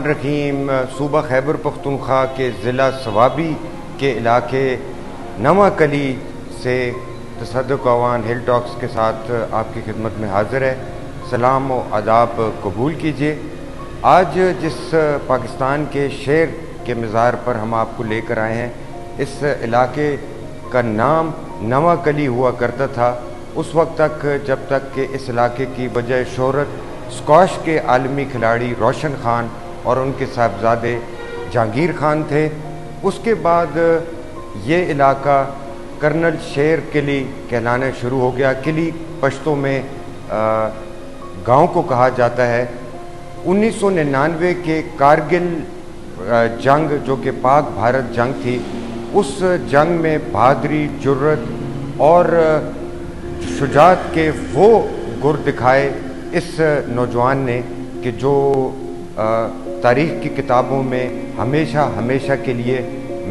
رحیم صوبہ خیبر پختونخوا کے ضلع صوابی کے علاقے نواں کلی سے تصدق اعوان ہل ٹاکس کے ساتھ آپ کی خدمت میں حاضر ہے۔ سلام و آداب قبول کیجیے۔ آج جس پاکستان کے شیر کے مزار پر ہم آپ کو لے کر آئے ہیں، اس علاقے کا نام نواں کلی ہوا کرتا تھا اس وقت تک جب تک کہ اس علاقے کی وجہ شہرت اسکواش کے عالمی کھلاڑی روشن خان اور ان کے صاحبزادے جہانگیر خان تھے۔ اس کے بعد یہ علاقہ کرنل شیر قلی کہلانا شروع ہو گیا۔ قلی پشتوں میں گاؤں کو کہا جاتا ہے۔ 1999 کے کارگل جنگ جو کہ پاک بھارت جنگ تھی، اس جنگ میں بہادری، جرت اور شجاعت کے وہ گر دکھائے اس نوجوان نے کہ جو تاریخ کی کتابوں میں ہمیشہ ہمیشہ کے لیے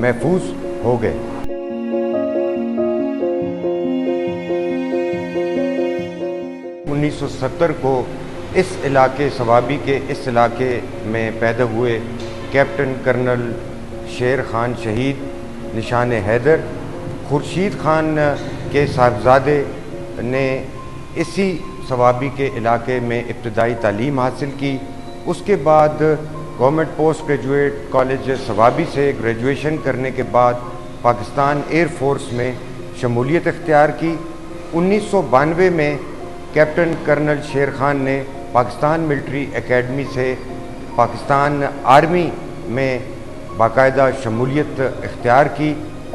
محفوظ ہو گئے۔ انیس سو 70 کو اس علاقے صوابی کے اس علاقے میں پیدا ہوئے کیپٹن کرنل شیر خان شہید نشان حیدر خورشید خان کے صاحبزادے نے اسی صوابی کے علاقے میں ابتدائی تعلیم حاصل کی۔ اس کے بعد government post graduate college Swabi سے گریجویشن کرنے کے بعد پاکستان ایئر فورس میں شمولیت اختیار کی۔ 1992 میں کیپٹن کرنل شیر خان نے پاکستان ملٹری اکیڈمی سے پاکستان آرمی میں باقاعدہ شمولیت اختیار کی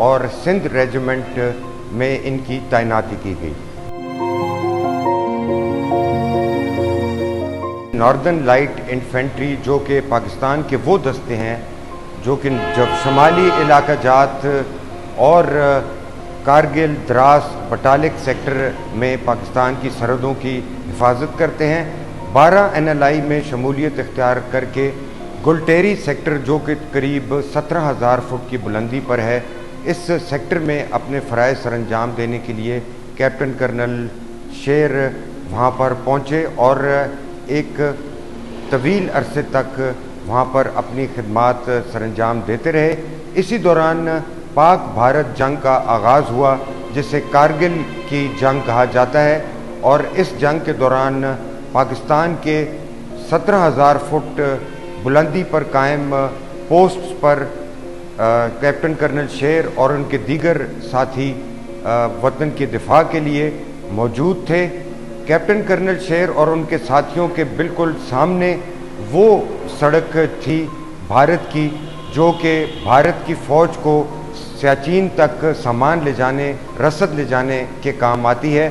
اور سندھ ریجیمنٹ میں ان کی تعیناتی کی گئی۔ ناردرن لائٹ انفینٹری جو کہ پاکستان کے وہ دستے ہیں جو کہ جب شمالی علاقہ جات اور کارگل، دراس، بٹالک سیکٹر میں پاکستان کی سرحدوں کی حفاظت کرتے ہیں۔ 12 NLI میں شمولیت اختیار کر کے گلٹیری سیکٹر جو کہ قریب 17,000 فٹ کی بلندی پر ہے، اس سیکٹر میں اپنے فرائض سر انجام دینے کے لیے کیپٹن کرنل شیر وہاں پر پہنچے اور ایک طویل عرصے تک وہاں پر اپنی خدمات سر انجام دیتے رہے۔ اسی دوران پاک بھارت جنگ کا آغاز ہوا جسے کارگل کی جنگ کہا جاتا ہے، اور اس جنگ کے دوران پاکستان کے 17,000 فٹ بلندی پر قائم پوسٹس پر کیپٹن کرنل شیر اور ان کے دیگر ساتھی وطن کے دفاع کے لیے موجود تھے۔ کیپٹن کرنل شیر اور ان کے ساتھیوں کے بالکل سامنے وہ سڑک تھی بھارت کی جو کہ بھارت کی فوج کو سیاچین تک سامان لے جانے، رسد لے جانے کے کام آتی ہے۔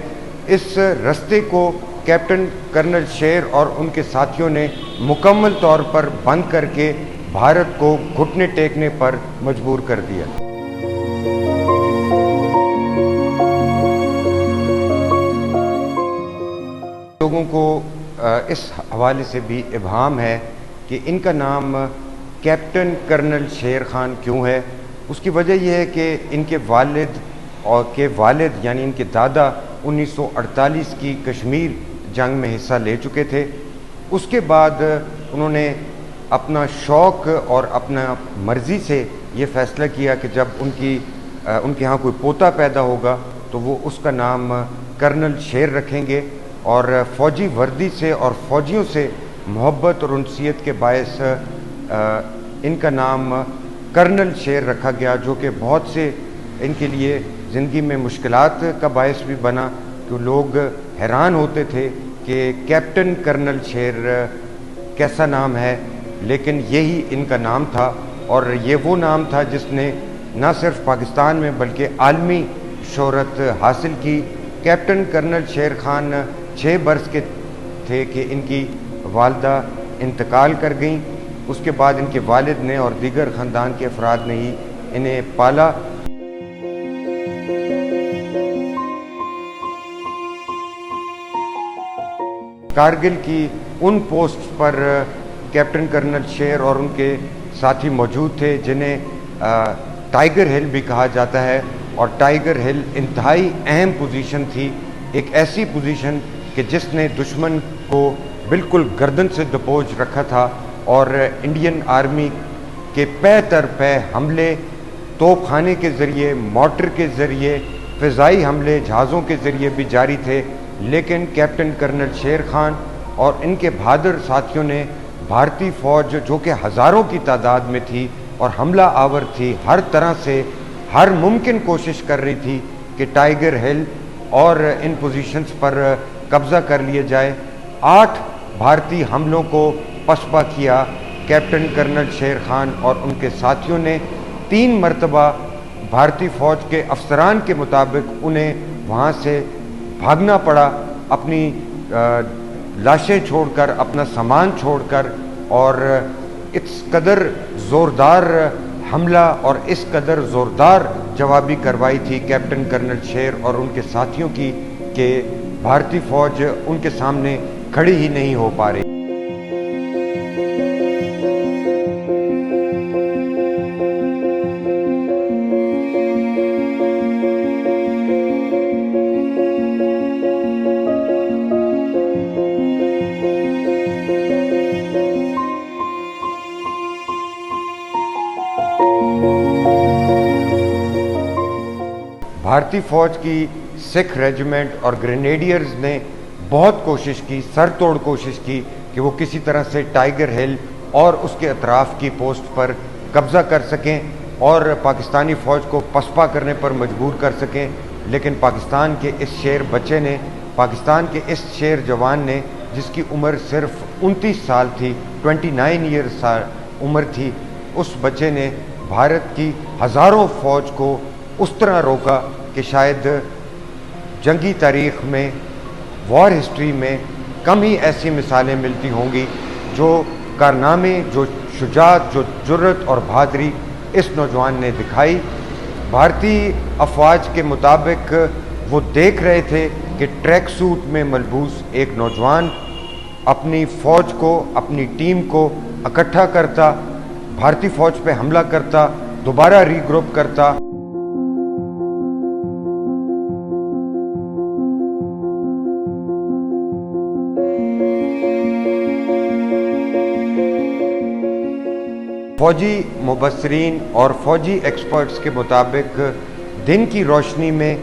اس رستے کو کیپٹن کرنل شیر اور ان کے ساتھیوں نے مکمل طور پر بند کر کے بھارت کو گھٹنے ٹیکنے پر مجبور کر دیا۔ لوگوں کو اس حوالے سے بھی ابہام ہے کہ ان کا نام کیپٹن کرنل شیر خان کیوں ہے۔ اس کی وجہ یہ ہے کہ ان کے والد یعنی ان کے دادا 1948 کی کشمیر جنگ میں حصہ لے چکے تھے۔ اس کے بعد انہوں نے اپنا شوق اور اپنا مرضی سے یہ فیصلہ کیا کہ جب ان کے ہاں کوئی پوتا پیدا ہوگا تو وہ اس کا نام کرنل شیر رکھیں گے، اور فوجی وردی سے اور فوجیوں سے محبت اور انسیت کے باعث ان کا نام کرنل شیر رکھا گیا، جو کہ بہت سے ان کے لیے زندگی میں مشکلات کا باعث بھی بنا، کہ لوگ حیران ہوتے تھے کہ کیپٹن کرنل شیر کیسا نام ہے، لیکن یہی ان کا نام تھا، اور یہ وہ نام تھا جس نے نہ صرف پاکستان میں بلکہ عالمی شہرت حاصل کی۔ کیپٹن کرنل شیر خان 6 برس کے تھے کہ ان کی والدہ انتقال کر گئیں۔ اس کے بعد ان کے والد نے اور دیگر خاندان کے افراد نے ہی انہیں پالا۔ کارگل کی ان پوسٹ پر کیپٹن کرنل شیر اور ان کے ساتھی موجود تھے جنہیں ٹائیگر ہل بھی کہا جاتا ہے، اور ٹائیگر ہل انتہائی اہم پوزیشن تھی، ایک ایسی پوزیشن کہ جس نے دشمن کو بالکل گردن سے دبوچ رکھا تھا، اور انڈین آرمی کے پے در پے حملے توپ خانے کے ذریعے، مارٹر کے ذریعے، فضائی حملے جہازوں کے ذریعے بھی جاری تھے، لیکن کیپٹن کرنل شیر خان اور ان کے بہادر ساتھیوں نے بھارتی فوج جو کہ ہزاروں کی تعداد میں تھی اور حملہ آور تھی، ہر طرح سے ہر ممکن کوشش کر رہی تھی کہ ٹائیگر ہل اور ان پوزیشنز پر قبضہ کر لیا جائے۔ 8 بھارتی حملوں کو پسپا کیا کیپٹن کرنل شیر خان اور ان کے ساتھیوں نے۔ 3 مرتبہ بھارتی فوج کے افسران کے مطابق انہیں وہاں سے بھاگنا پڑا، اپنی لاشیں چھوڑ کر، اپنا سامان چھوڑ کر، اور اس قدر زوردار حملہ اور اس قدر زوردار جوابی کارروائی تھی کیپٹن کرنل شیر اور ان کے ساتھیوں کی کہ بھارتی فوج ان کے سامنے کھڑی ہی نہیں ہو پا رہی۔ بھارتی فوج کی سکھ ریجیمنٹ اور گرینیڈیئرز نے بہت کوشش کی، سر توڑ کوشش کی کہ وہ کسی طرح سے ٹائیگر ہل اور اس کے اطراف کی پوسٹ پر قبضہ کر سکیں اور پاکستانی فوج کو پسپا کرنے پر مجبور کر سکیں، لیکن پاکستان کے اس شیر بچے نے، پاکستان کے اس شیر جوان نے، جس کی عمر صرف 29 سال تھی، 29 ایئرز عمر تھی، اس بچے نے بھارت کی ہزاروں فوج کو اس طرح روکا کہ شاید جنگی تاریخ میں، وار ہسٹری میں کم ہی ایسی مثالیں ملتی ہوں گی جو کارنامے، جو شجاعت، جو جرأت اور بہادری اس نوجوان نے دکھائی۔ بھارتی افواج کے مطابق وہ دیکھ رہے تھے کہ ٹریک سوٹ میں ملبوس ایک نوجوان اپنی فوج کو، اپنی ٹیم کو اکٹھا کرتا، بھارتی فوج پہ حملہ کرتا، دوبارہ ری گروپ کرتا۔ فوجی مبصرین اور فوجی ایکسپرٹس کے مطابق دن کی روشنی میں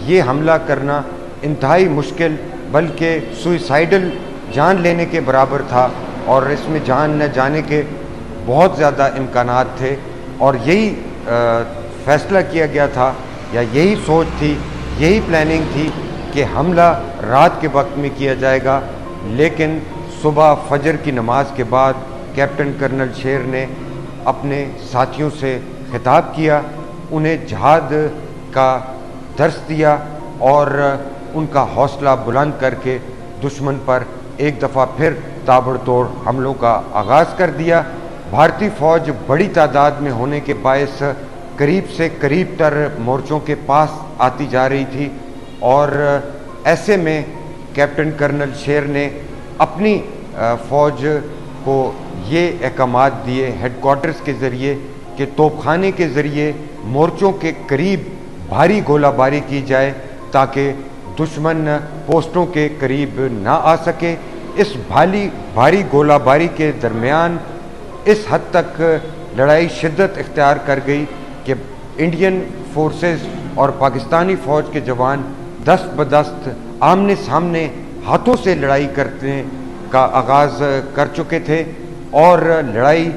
یہ حملہ کرنا انتہائی مشکل، بلکہ سوئسائڈل، جان لینے کے برابر تھا، اور اس میں جان نہ جانے کے بہت زیادہ امکانات تھے، اور یہی فیصلہ کیا گیا تھا، یا یہی سوچ تھی، یہی پلاننگ تھی کہ حملہ رات کے وقت میں کیا جائے گا، لیکن صبح فجر کی نماز کے بعد کیپٹن کرنل شیر نے اپنے ساتھیوں سے خطاب کیا، انہیں جہاد کا درس دیا اور ان کا حوصلہ بلند کر کے دشمن پر ایک دفعہ پھر تابڑ توڑ حملوں کا آغاز کر دیا۔ بھارتی فوج بڑی تعداد میں ہونے کے باعث قریب سے قریب تر مورچوں کے پاس آتی جا رہی تھی، اور ایسے میں کیپٹن کرنل شیر نے اپنی فوج کو یہ احکامات دیے ہیڈ کوارٹرز کے ذریعے کہ توپ خانے کے ذریعے مورچوں کے قریب بھاری گولہ باری کی جائے تاکہ دشمن پوسٹوں کے قریب نہ آ سکے۔ اس بھاری گولہ باری کے درمیان اس حد تک لڑائی شدت اختیار کر گئی کہ انڈین فورسز اور پاکستانی فوج کے جوان دست بدست آمنے سامنے ہاتھوں سے لڑائی کرنے کا آغاز کر چکے تھے، اور لڑائی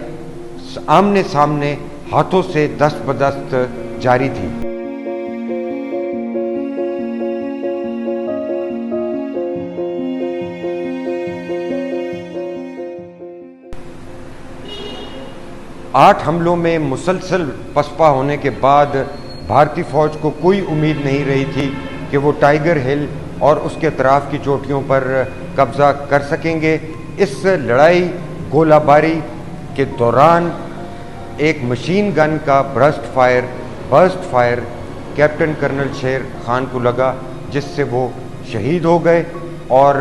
آمنے سامنے ہاتھوں سے دست بدست جاری تھی۔ آٹھ حملوں میں مسلسل پسپا ہونے کے بعد بھارتی فوج کو کوئی امید نہیں رہی تھی کہ وہ ٹائیگر ہل اور اس کے اطراف کی چوٹیوں پر قبضہ کر سکیں گے۔ اس لڑائی گولہ باری کے دوران ایک مشین گن کا burst fire captain colonel Sher Khan کو لگا، جس سے وہ شہید ہو گئے، اور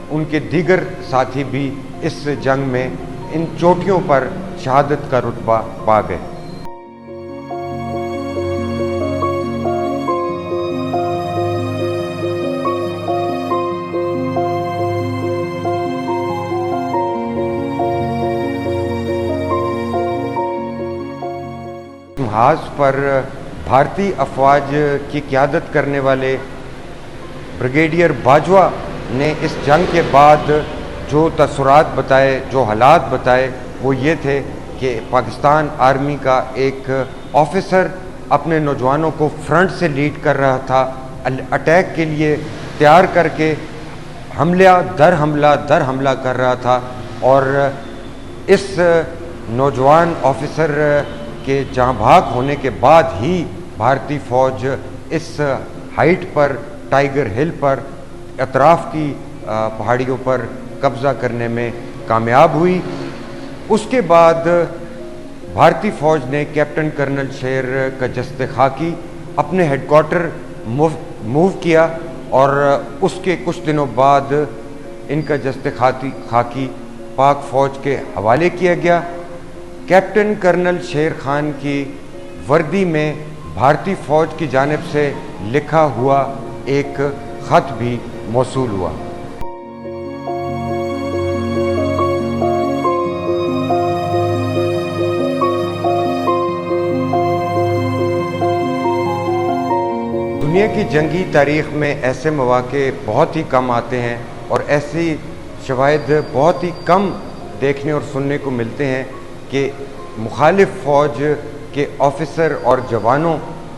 ان کے دیگر ساتھی بھی اس جنگ میں ان چوٹیوں پر شہادت کا رتبہ پا گئے۔ جہاز پر بھارتی افواج کی قیادت کرنے والے بریگیڈیئر باجوہ نے اس جنگ کے بعد جو تاثرات بتائے، جو حالات بتائے، وہ یہ تھے کہ پاکستان آرمی کا ایک آفیسر اپنے نوجوانوں کو فرنٹ سے لیڈ کر رہا تھا، اٹیک کے لیے تیار کر کے حملہ در حملہ کر رہا تھا، اور اس نوجوان آفیسر کے جاں بھاگ ہونے کے بعد ہی بھارتی فوج اس ہائٹ پر، ٹائیگر ہل پر، اطراف کی پہاڑیوں پر قبضہ کرنے میں کامیاب ہوئی۔ اس کے بعد بھارتی فوج نے کیپٹن کرنل شیر کا جست خاکی اپنے ہیڈ کوارٹر موو کیا، اور اس کے کچھ دنوں بعد ان کا جست خاکی پاک فوج کے حوالے کیا گیا۔ کیپٹن کرنل شیر خان کی وردی میں بھارتی فوج کی جانب سے لکھا ہوا ایک خط بھی موصول ہوا۔ دنیا کی جنگی تاریخ میں ایسے مواقع بہت ہی کم آتے ہیں، اور ایسی شواہد بہت ہی کم دیکھنے اور سننے کو ملتے ہیں کہ مخالف فوج کے آفیسر اور جوانوں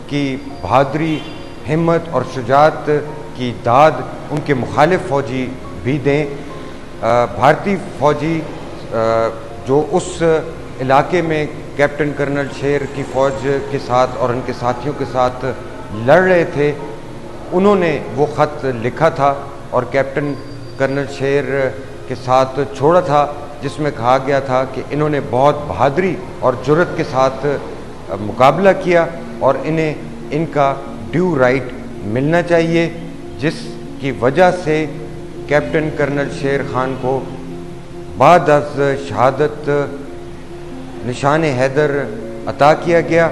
کی بہادری، ہمت اور شجاعت کی داد ان کے مخالف فوجی بھی دیں۔ بھارتی فوجی جو اس علاقے میں کیپٹن کرنل شیر کی فوج کے ساتھ اور ان کے ساتھیوں کے ساتھ لڑ رہے تھے، انہوں نے وہ خط لکھا تھا اور کیپٹن کرنل شیر کے ساتھ چھوڑا تھا، جس میں کہا گیا تھا کہ انہوں نے بہت بہادری اور جرأت کے ساتھ مقابلہ کیا، اور انہیں ان کا ڈیو رائٹ ملنا چاہیے، جس کی وجہ سے کیپٹن کرنل شیر خان کو بعد از شہادت نشان حیدر عطا کیا گیا۔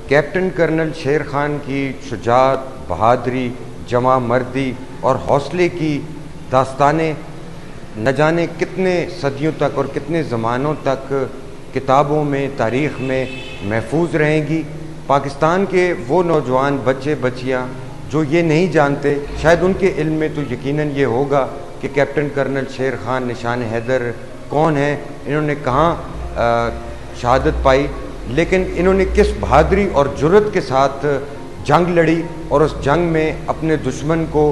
کیپٹن کرنل شیر خان کی شجاعت، بہادری، جمع مردی اور حوصلے کی داستانیں نہ جانے کتنے صدیوں تک اور کتنے زمانوں تک کتابوں میں، تاریخ میں محفوظ رہیں گی۔ پاکستان کے وہ نوجوان بچے بچیاں جو یہ نہیں جانتے، شاید ان کے علم میں تو یقیناً یہ ہوگا کہ کیپٹن کرنل شیر خان نشان حیدر کون ہیں، انہوں نے کہاں شہادت پائی، لیکن انہوں نے کس بہادری اور جرأت کے ساتھ جنگ لڑی، اور اس جنگ میں اپنے دشمن کو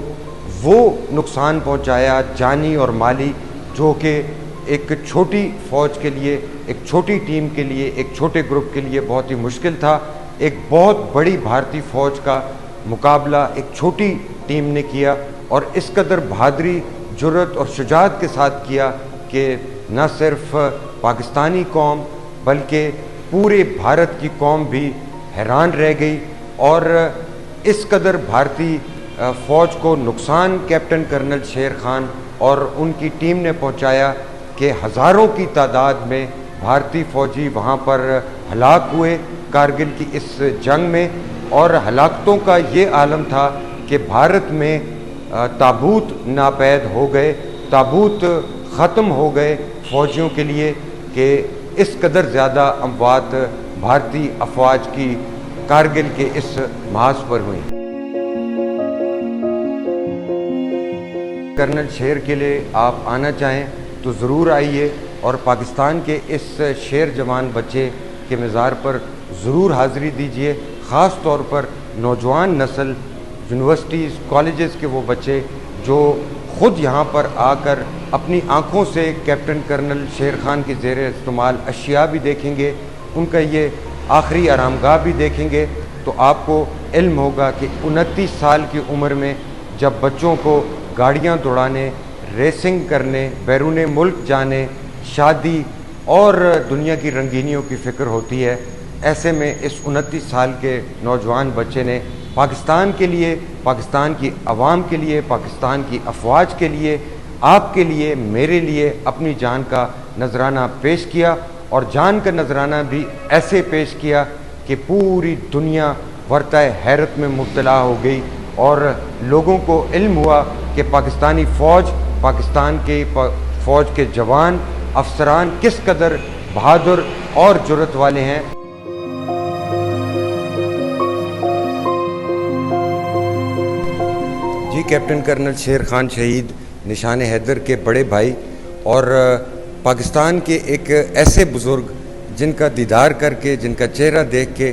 وہ نقصان پہنچایا، جانی اور مالی، جو کہ ایک چھوٹی فوج کے لیے، ایک چھوٹی ٹیم کے لیے، ایک چھوٹے گروپ کے لیے بہت ہی مشکل تھا۔ ایک بہت بڑی بھارتی فوج کا مقابلہ ایک چھوٹی ٹیم نے کیا، اور اس قدر بہادری، جرأت اور شجاعت کے ساتھ کیا کہ نہ صرف پاکستانی قوم بلکہ پورے بھارت کی قوم بھی حیران رہ گئی، اور اس قدر بھارتی فوج کو نقصان کیپٹن کرنل شیر خان اور ان کی ٹیم نے پہنچایا کہ ہزاروں کی تعداد میں بھارتی فوجی وہاں پر ہلاک ہوئے کارگل کی اس جنگ میں، اور ہلاکتوں کا یہ عالم تھا کہ بھارت میں تابوت ناپید ہو گئے، تابوت ختم ہو گئے فوجیوں کے لیے، کہ اس قدر زیادہ اموات بھارتی افواج کی کارگل کے اس محاذ پر ہوئیں۔ کرنل شیر کے لیے آپ آنا چاہیں تو ضرور آئیے، اور پاکستان کے اس شیر جوان بچے کے مزار پر ضرور حاضری دیجیے، خاص طور پر نوجوان نسل، یونیورسٹیز، کالجز کے وہ بچے جو خود یہاں پر آ کر اپنی آنکھوں سے کیپٹن کرنل شیر خان کی زیر استعمال اشیاء بھی دیکھیں گے، ان کا یہ آخری آرامگاہ بھی دیکھیں گے، تو آپ کو علم ہوگا کہ 29 سال کی عمر میں جب بچوں کو گاڑیاں دوڑانے، ریسنگ کرنے، بیرون ملک جانے، شادی اور دنیا کی رنگینیوں کی فکر ہوتی ہے، ایسے میں اس 29 سال کے نوجوان بچے نے پاکستان کے لیے، پاکستان کی عوام کے لیے، پاکستان کی افواج کے لیے، آپ کے لیے، میرے لیے اپنی جان کا نذرانہ پیش کیا، اور جان کا نذرانہ بھی ایسے پیش کیا کہ پوری دنیا ورطہ حیرت میں مبتلا ہو گئی، اور لوگوں کو علم ہوا کہ پاکستانی فوج، پاکستان کے فوج کے جوان افسران کس قدر بہادر اور جرأت والے ہیں۔ جی کیپٹن کرنل شیر خان شہید نشان حیدر کے بڑے بھائی اور پاکستان کے ایک ایسے بزرگ جن کا دیدار کر کے، جن کا چہرہ دیکھ کے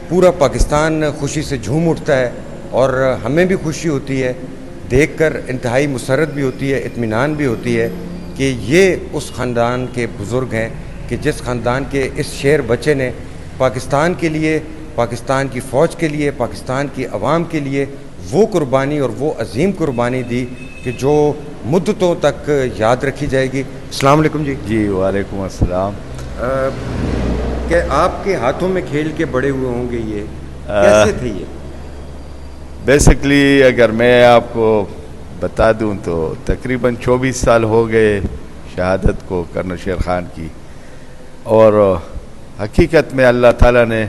پورا پاکستان خوشی سے جھوم اٹھتا ہے، اور ہمیں بھی خوشی ہوتی ہے دیکھ کر، انتہائی مسرت بھی ہوتی ہے، اطمینان بھی ہوتی ہے کہ یہ اس خاندان کے بزرگ ہیں کہ جس خاندان کے اس شیر بچے نے پاکستان کے لیے، پاکستان کی فوج کے لیے، پاکستان کی عوام کے لیے وہ قربانی اور وہ عظیم قربانی دی کہ جو مدتوں تک یاد رکھی جائے گی۔ السلام علیکم جی۔ جی وعلیکم السلام۔ کہ آپ کے ہاتھوں میں کھیل کے بڑے ہوئے ہوں گے، یہ کیسے تھے یہ؟ بیسکلی اگر میں آپ کو بتا دوں تو تقریباً 24 سال ہو گئے شہادت کو کرنل شیر خان کی، اور حقیقت میں اللہ تعالیٰ نے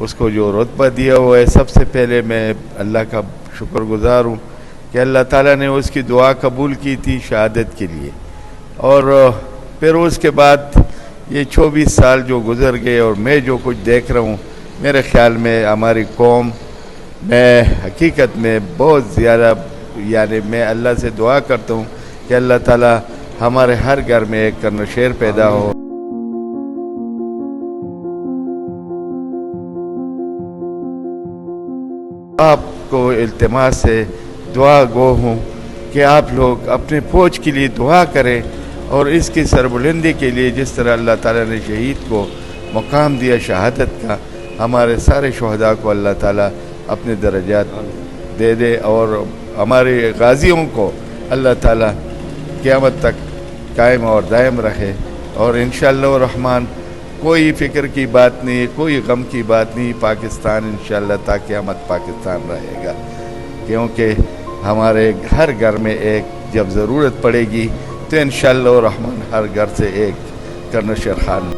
اس کو جو رتبہ دیا ہوا ہے، سب سے پہلے میں اللہ کا شکر گزار ہوں کہ اللہ تعالیٰ نے اس کی دعا قبول کی تھی شہادت کے لیے، اور پھر اس کے بعد یہ 24 سال جو گزر گئے اور میں جو کچھ دیکھ رہا ہوں، میرے خیال میں ہماری قوم میں حقیقت میں بہت زیادہ، یعنی میں اللہ سے دعا کرتا ہوں کہ اللہ تعالیٰ ہمارے ہر گھر میں ایک کرنل شیر پیدا ہو۔ آپ کو التماس سے دعا گو ہوں کہ آپ لوگ اپنے فوج کے لیے دعا کریں، اور اس کی سربلندی کے لیے جس طرح اللہ تعالیٰ نے شہید کو مقام دیا شہادت کا، ہمارے سارے شہداء کو اللہ تعالیٰ اپنے درجات دے دے، اور ہمارے غازیوں کو اللہ تعالیٰ قیامت تک قائم اور دائم رکھے، اور انشاءاللہ الرحمن کوئی فکر کی بات نہیں، کوئی غم کی بات نہیں، پاکستان انشاءاللہ تا قیامت پاکستان رہے گا، کیونکہ ہمارے ہر گھر میں ایک جب ضرورت پڑے گی تو انشاءاللہ الرحمن ہر گھر سے ایک کرنل شیر خان۔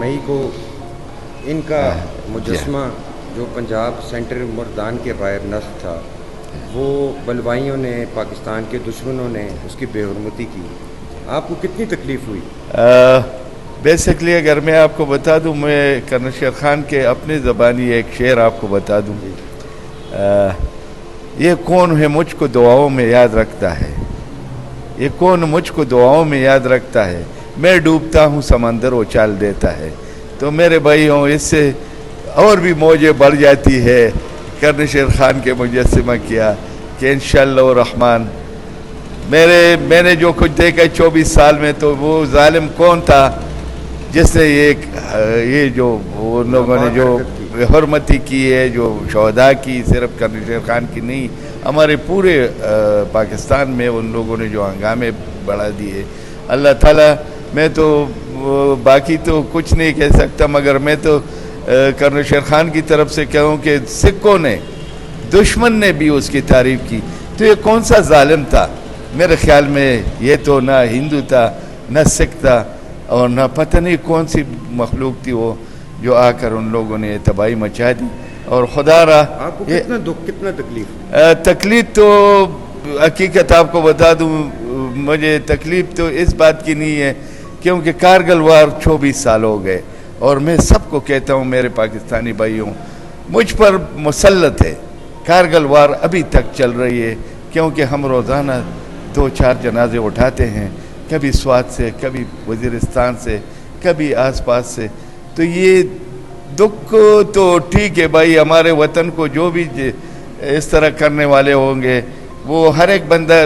مئی کو ان کا مجسمہ جو پنجاب سینٹر مردان کے باہر نصب تھا، وہ بلوائیوں نے، پاکستان کے دشمنوں نے اس کی بے حرمتی کی، آپ کو کتنی تکلیف ہوئی؟ بیسکلی اگر میں آپ کو بتا دوں، میں کرنل شیر خان کے اپنی زبانی ایک شعر آپ کو بتا دوں، یہ کون ہے مجھ کو دعاؤں میں یاد رکھتا ہے، یہ کون مجھ کو دعاؤں میں یاد رکھتا ہے، میں ڈوبتا ہوں سمندر اچال دیتا ہے۔ تو میرے بھائیوں، اس سے اور بھی موجیں بڑھ جاتی ہے کرنل شیر خان کے مجسمہ کیا کہ انشاءاللہ الرحمن میں نے جو کچھ دیکھا 24 سال میں، تو وہ ظالم کون تھا جس نے یہ جو ان لوگوں نے جو حرمتی کی ہے، جو شہداء کی، صرف کرنل شیر خان کی نہیں، ہمارے پورے پاکستان میں ان لوگوں نے جو ہنگامے بڑھا دیے۔ اللہ تعالیٰ، میں تو باقی تو کچھ نہیں کہہ سکتا، مگر میں تو کرنل شیر خان کی طرف سے کہوں کہ سکھوں نے، دشمن نے بھی اس کی تعریف کی، تو یہ کون سا ظالم تھا؟ میرے خیال میں یہ تو نہ ہندو تھا، نہ سکھ تھا، اور نہ پتہ نہیں کون سی مخلوق تھی وہ، جو آ کر ان لوگوں نے تباہی مچا دی۔ اور خدا را، آپ کو کتنا دکھ، کتنا تکلیف؟ تکلیف تو حقیقت آپ کو بتا دوں، مجھے تکلیف تو اس بات کی نہیں ہے کیونکہ کارگل وار 24 سال ہو گئے، اور میں سب کو کہتا ہوں میرے پاکستانی بھائیوں، مجھ پر مسلط ہے، کارگل وار ابھی تک چل رہی ہے، کیونکہ ہم روزانہ 2-4 جنازے اٹھاتے ہیں، کبھی سوات سے، کبھی وزیرستان سے، کبھی آس پاس سے۔ تو یہ دکھ تو ٹھیک ہے بھائی، ہمارے وطن کو جو بھی اس طرح کرنے والے ہوں گے، وہ ہر ایک بندہ،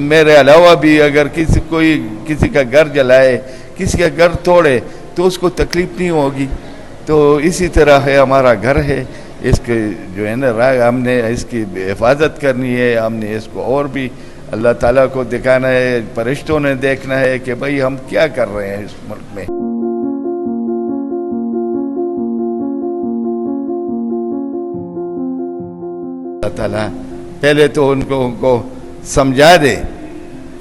میرے علاوہ بھی، اگر کسی کا گھر جلائے، کسی کا گھر توڑے تو اس کو تکلیف نہیں ہوگی۔ تو اسی طرح ہے، ہمارا گھر ہے، اس کے جو ہے نا ہم نے اس کی حفاظت کرنی ہے، ہم نے اس کو اور بھی اللہ تعالیٰ کو دکھانا ہے، فرشتوں نے دیکھنا ہے کہ بھئی ہم کیا کر رہے ہیں اس ملک میں۔ اللہ تعالیٰ پہلے تو ان کو سمجھا دے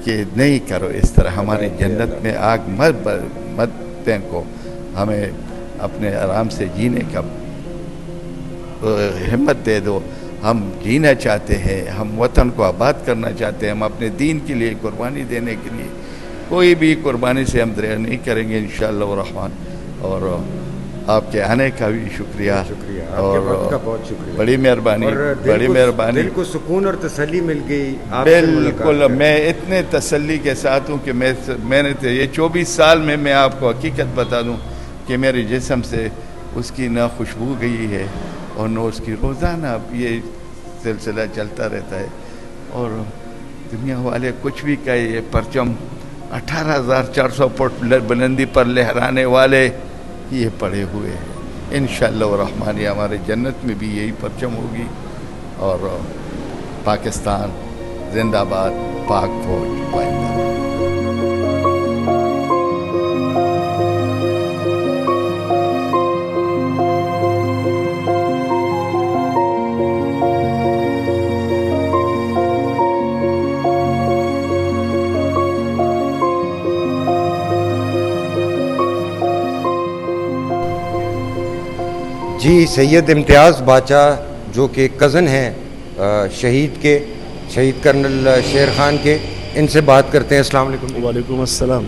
کہ نہیں کرو اس طرح، ہماری جنت میں آگ مت پھینکو، ہمیں اپنے آرام سے جینے کا ہمت دے دو. ہم جینا چاہتے ہیں, ہم وطن کو آباد کرنا چاہتے ہیں, ہم اپنے دین کے لیے قربانی دینے کے لیے کوئی بھی قربانی سے ہم دریا نہیں کریں گے انشاءاللہ الرحمن. اور آپ کے آنے کا بھی شکریہ, شکریہ, آپ اور کے وقت کا بہت شکریہ, بڑی مہربانی, اور بڑی مہربانی. دل کو سکون اور تسلی مل گئی آپ سے ملاقات بالکل, کر کے. میں اتنے تسلی کے ساتھ ہوں کہ میں نے یہ 24 سال میں آپ کو حقیقت بتا دوں کہ میرے جسم سے اس کی نہ خوشبو گئی ہے اور نہ اس کی روزانہ یہ سلسلہ چلتا رہتا ہے. اور دنیا والے کچھ بھی کہے, یہ پرچم 18,400 فٹ بلندی پر لہرانے والے یہ پڑے ہوئے ہیں. انشاءاللہ الرحمن یہ ہمارے جنت میں بھی یہی پرچم ہوگی. اور پاکستان زندہ باد, پاک فوج پائندہ. جی, سید امتیاز باچا جو کہ کزن ہیں شہید کرنل شیر خان کے, ان سے بات کرتے ہیں. السلام علیکم. وعلیکم السلام.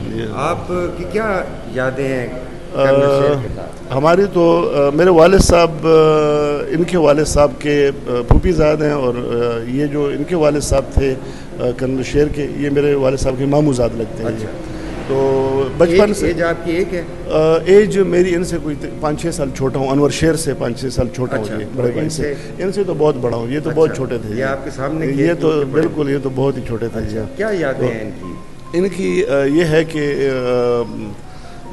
آپ کی کیا یادیں ہیں کرنل شیر کے ساتھ؟ ہماری تو میرے والد صاحب, ان کے والد صاحب کے پھوپھی زاد ہیں, اور یہ جو ان کے والد صاحب تھے کرنل شیر کے, یہ میرے والد صاحب کے ماموں زاد لگتے ہیں. اچھا, تو بچپن سے ایج آپ کی ایک ہے؟ ایج میری ان سے کوئی 5-6 سال چھوٹا ہوں, انور شیر سے 5-6 سال چھوٹا ہوں. یہ بڑے بھائی سے, ان سے تو بہت بڑا ہوں. یہ تو بہت چھوٹے تھے. یہ آپ کے سامنے یہ تو بالکل, یہ تو بہت ہی چھوٹے تھے. کیا یادیں ہیں ان کی؟ یہ ہے کہ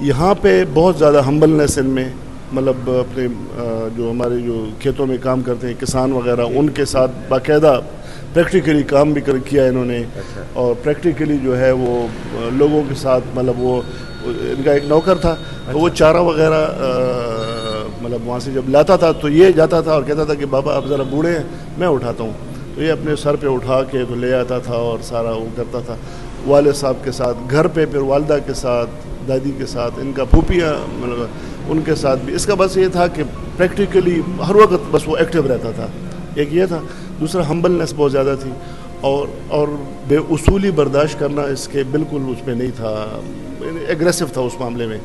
یہاں پہ بہت زیادہ ہمبلنس ان میں, مطلب اپنے جو ہمارے جو کھیتوں میں کام کرتے ہیں کسان وغیرہ, ان کے ساتھ باقاعدہ پریکٹیکلی کام بھی کیا انہوں نے. اور پریکٹیکلی جو ہے وہ لوگوں کے ساتھ, مطلب وہ ان کا ایک نوکر تھا, تو وہ چارہ وغیرہ مطلب وہاں سے جب لاتا تھا تو یہ جاتا تھا اور کہتا تھا کہ بابا آپ ذرا بوڑھے ہیں, میں اٹھاتا ہوں. تو یہ اپنے سر پہ اٹھا کے تو لے آتا تھا اور سارا وہ کرتا تھا. والد صاحب کے ساتھ گھر پہ, پھر والدہ کے ساتھ, دادی کے ساتھ, ان کا پھوپھیاں مطلب ان کے ساتھ بھی. اس کا بس یہ تھا کہ پریکٹیکلی ہر وقت بس وہ ایکٹیو رہتا تھا. ایک یہ تھا. دوسرا ہمبلنس بہت زیادہ تھی, اور بے اصولی برداشت کرنا اس کے بالکل اس میں نہیں تھا, ایگریسو تھا اس معاملے میں.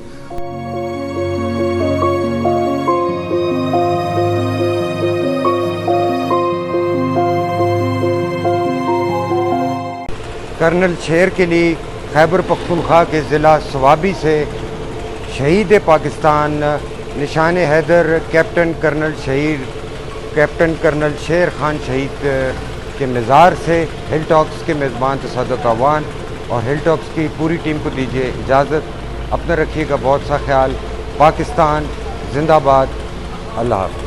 کرنل شیر کے لیے خیبر پختونخوا کے ضلع سوابی سے شہید پاکستان نشان حیدر کیپٹن کرنل شیر خان شہید کے مزار سے ہل ٹاکس کے میزبان تصادق اعوان اور ہل ٹاکس کی پوری ٹیم کو دیجیے اجازت. اپنا رکھیے گا بہت سا خیال. پاکستان زندہ باد. اللہ حافظ.